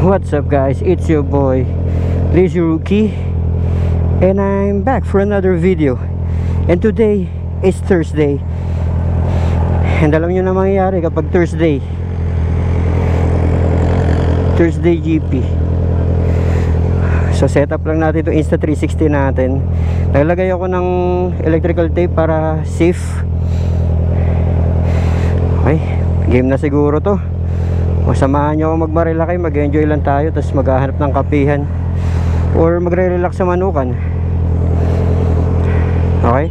What's up guys, it's your boy Lazy Rookie, and I'm back for another video. And today is Thursday, and alam nyo na mangyayari kapag Thursday GP. So setup lang natin itong Insta360 natin. Naglagay ako ng electrical tape para safe. Okay, game na siguro to. Masamahan nyo ako magmarilakay, mag-enjoy lang tayo, tapos maghahanap ng kapihan or magre-relax sa manukan. Okay,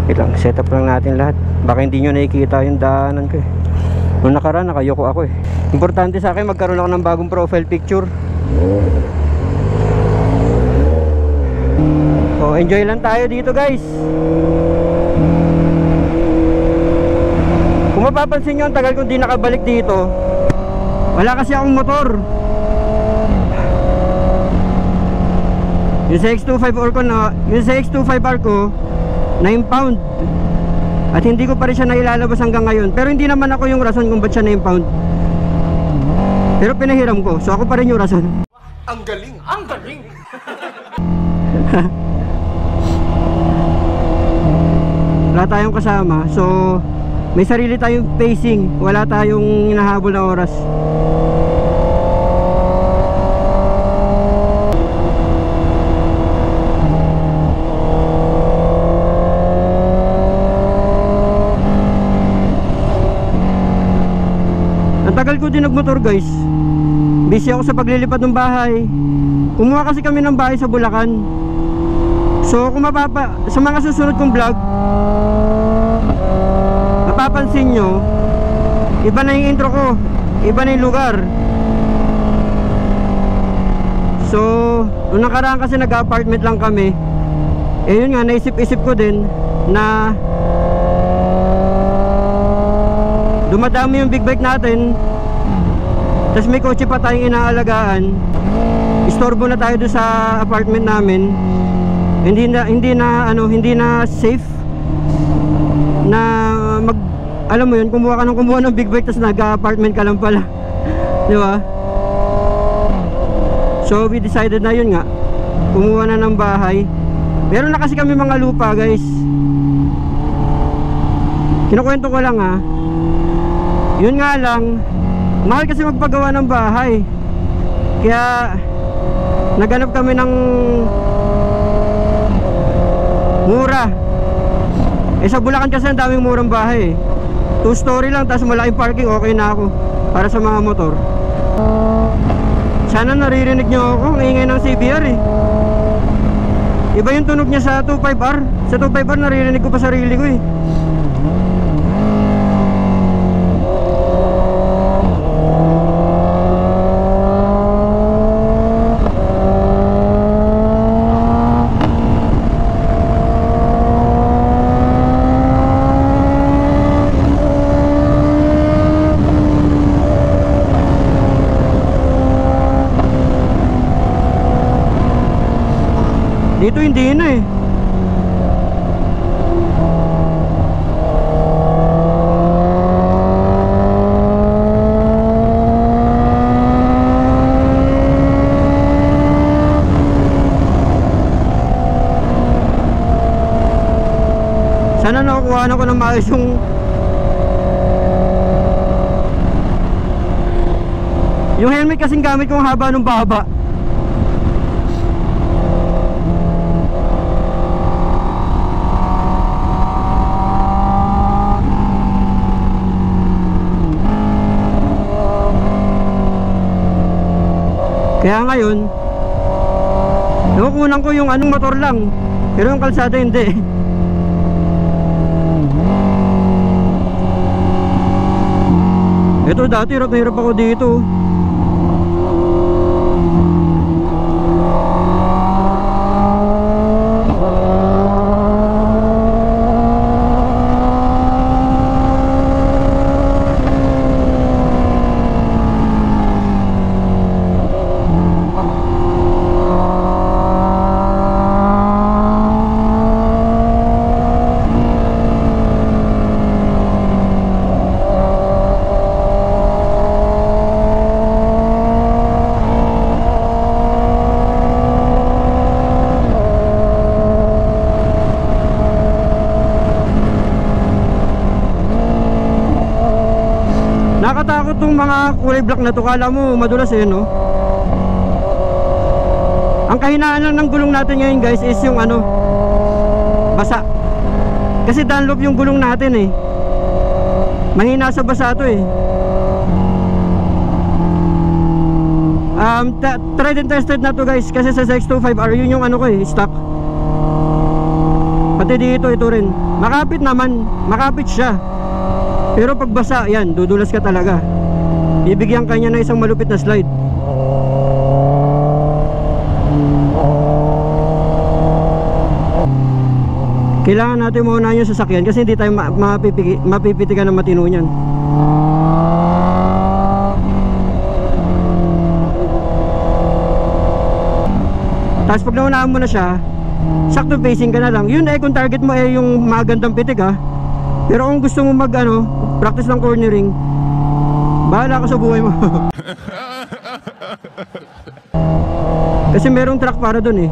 ilang setup lang natin lahat. Baka hindi nyo nakikita yung daanan ko eh. Nung nakaraan nakayoko ako eh. Importante sa akin magkaroon ako ng bagong profile picture. So enjoy lang tayo dito guys. Kung mapapansin nyo, ang tagal kong di nakabalik dito. Wala kasi akong motor. Yung sa X25R ko na, yung sa X25R ko 9 pound. At hindi ko pa rin siya nailalabas hanggang ngayon. Pero hindi naman ako yung rason kung ba't siya 9 pound. Pero pinahiram ko, so ako pa rin yung rason. Ang galing! Ang galing! Wala tayong kasama, so may sarili tayong pacing, wala tayong hinahabol na oras. Ang tagal ko din nagmotor guys. Busy ako sa paglilipat ng bahay. Kumuha kasi kami ng bahay sa Bulacan. So kung sa mga susunod kong vlog, mapapansin nyo, iba na yung intro ko, iba na yung lugar. So nung nakaraan kasi nag-apartment lang kami. Eh yun nga, naisip-isip ko din na dumadami yung big bike natin, tapos may kotse pa tayong inaalagaan. Istorbo na tayo doon sa apartment namin. Hindi na safe na alam mo yun, kumuha ng big bike tapos nag-apartment ka lang pala. Di ba? So we decided na yun nga, kumuha na ng bahay. Meron na kasi kami mga lupa guys. Kinukwento ko lang ha. Yun nga lang, mahal kasi magpagawa ng bahay. Kaya naghanap kami ng mura. Eh sa Bulacan kasi ang daming murang bahay eh. 2-story lang, tapos malaking parking, okay na ako para sa mga motor. Sana naririnig nyo ako, ang ingay ng CBR eh. Iba yung tunog niya sa 25R. Sa 25R naririnig ko pa sarili ko eh. Dito hindi na eh. Sana nakukuha na ko ng maayos yung helmet kasing gamit kong haba ng baba. Kaya ngayon, nakukunan ko yung anong motor lang, pero yung kalsada hindi. Ito dati hirap na hirap ako dito. Nakatakot tong mga kulay black na to. Kala mo madulas eh, no? Ang kahinaan lang ng gulong natin ngayon guys is yung ano, basa. Kasi Dunlop yung gulong natin eh. Mahina sa basa to eh. Tried and tested na to guys. Kasi sa X25R yun yung ano ko eh, stock. Pati dito, ito rin. Makapit naman, makapit siya. Pero pag basa, yan, dudulas ka talaga. Bibigyan ka niya ng isang malupit na slide. Kailangan natin maunahan yung sasakyan kasi hindi tayo mapipitikan ng matino niyan. Tapos pag naunahan mo na siya, sakto facing ka na lang. Yun eh, kung target mo eh yung magandang pitik ha. Pero kung gusto mo mag ano, practice ng cornering, bahala ka sa buhay mo. Kasi merong track para dun eh.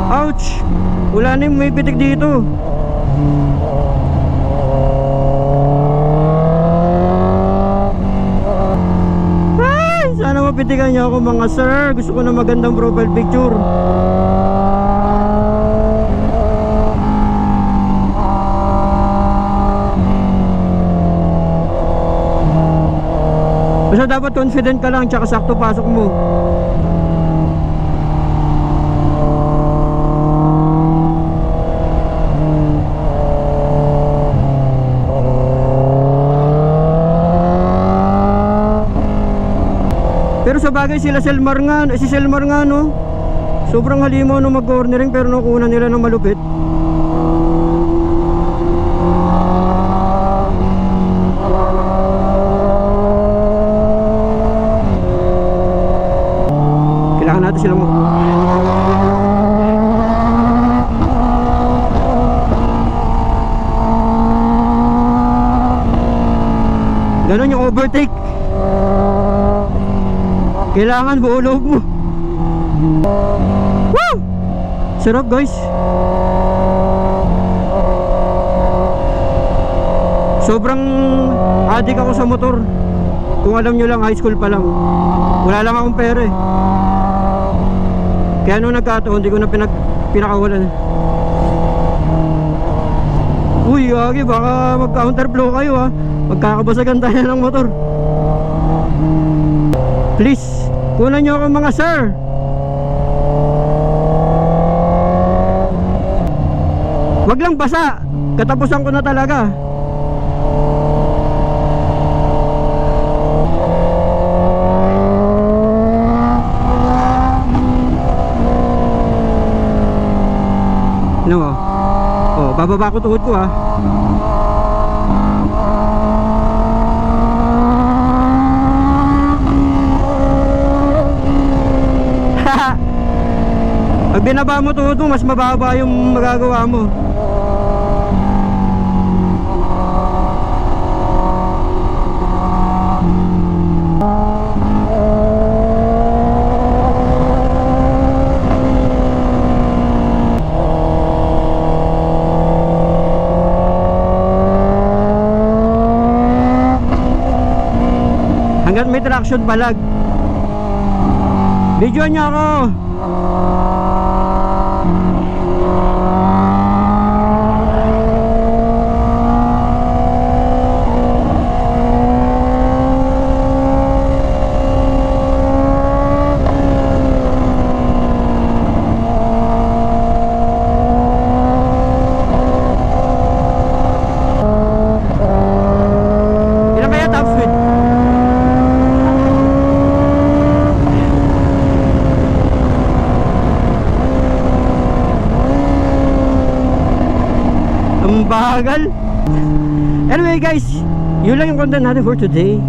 Ouch! Wala na yung may pitik dito. Sana mapitikan niyo ako mga sir. Gusto ko na magandang profile picture. Basta dapat confident ka lang, tsaka sakto pasok mo. Pero sa bagay sila Selmar nga, si Selmar nga no, sobrang halimaw no mag-cornering pero nakuha nila ng malupit. Kailangan natin silang ganon yung overtake. Kailangan buo loob mo. Woo! Sarap guys. Sobrang addict ako sa motor. Kung alam nyo lang, high school pa lang. Wala lang akong pera eh. Kaya nung nagkataon, hindi ko na pinakawalan. Uy, Agi, baka mag-counterflow kayo ha. Magkakabasagan tayo ng motor. Please, kunan nyo ako mga sir. Wag lang basa. Katapusan ko na talaga. Ano mo? Oh, bababa ko tuhod ko ha. Pag binaba mo tuhod mo, mas mababa yung magagawa mo. Hanggat may traction balag. Videoan niyo ako. Bagal. Anyway guys, yun lang yung content natin for today.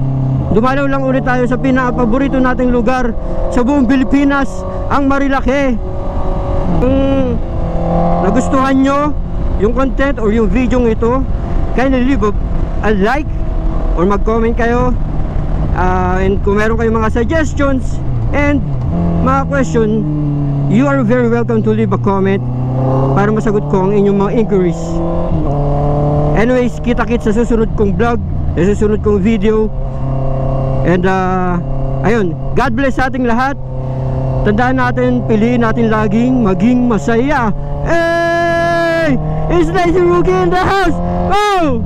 Dumalaw lang ulit tayo sa pinaka-paborito nating lugar sa buong Pilipinas, ang Marilake. Kung nagustuhan nyo yung content or yung video ito, kindly leave a like or mag-comment kayo, and kung meron kayong mga suggestions and mga question, you are very welcome to leave a comment para masagot ko ang inyong mga inquiries. Anyways, kita-kits sa susunod kong vlog, sa susunod kong video. And ayun, God bless sa ating lahat. Tandaan natin, piliin natin laging maging masaya. Hey! It's nice to Rookie in the house! Oh!